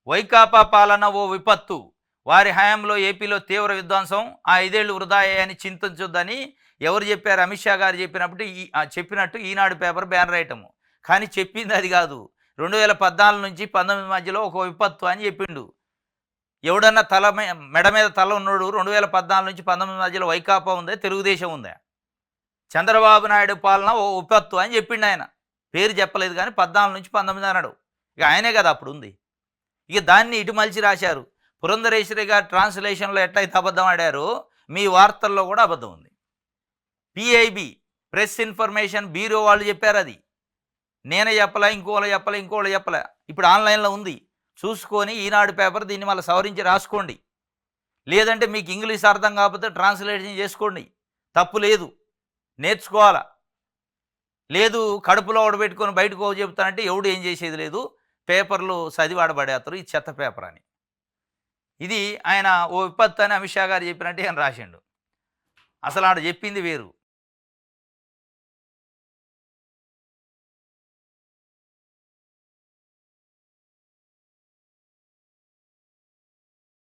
వైకాపా పాలన ఓ విపత్తు, వారి హయాంలో ఏపీలో తీవ్ర విధ్వంసం, ఆ 5 ఏళ్లు వృధా అయ్యాయని చింతించొద్దని ఎవరు చెప్పారు? అమిత్ షా గారు చెప్పినట్టు ఈనాడు పేపర్ బ్యానర్ ఐటము. కానీ చెప్పింది అది కాదు. 2014 నుంచి 19 మధ్యలో ఒక విపత్తు అని చెప్పిండు. ఎవడన్నా మెడ మీద తల ఉన్నోడు 2014 నుంచి 19 మధ్యలో వైకాపా ఉందా, తెలుగుదేశం ఉందా? చంద్రబాబు నాయుడు పాలన ఓ విపత్తు అని చెప్పిండు ఆయన. పేరు చెప్పలేదు కానీ 14 నుంచి 19 అన్నాడు. ఇక ఆయనే కదా అప్పుడు ఉంది. ఇక దాన్ని ఇటు మలిచి రాశారు. పురంధరేశ్వరి గారు ట్రాన్స్లేషన్లో ఎట్లయితే అబద్ధం ఆడారో మీ వార్తల్లో కూడా అబద్ధం ఉంది. పిఐబి ప్రెస్ ఇన్ఫర్మేషన్ బ్యూరో వాళ్ళు చెప్పారు. అది నేనే చెప్పలే, ఇంకోళ్ళు చెప్పలే. ఇప్పుడు ఆన్లైన్లో ఉంది, చూసుకొని ఈనాడు పేపర్ దీన్ని మళ్ళీ సవరించి రాసుకోండి. లేదంటే మీకు ఇంగ్లీష్ అర్థం కాకపోతే ట్రాన్స్లేషన్ చేసుకోండి, తప్పు లేదు, నేర్చుకోవాలా. లేదు కడుపులో ఓడబెట్టుకొని బయటకు చెబుతానంటే ఎవడు ఏం చేసేది లేదు, పేపర్లు చదివి ఆడబడేస్తారు ఈ చెత్త పేపర్ అని. ఇది ఆయన ఓ విపత్తు అని అమిత్ షా గారు చెప్పినట్టే ఆయన రాసిండు. అసలు ఆడ చెప్పింది వేరు.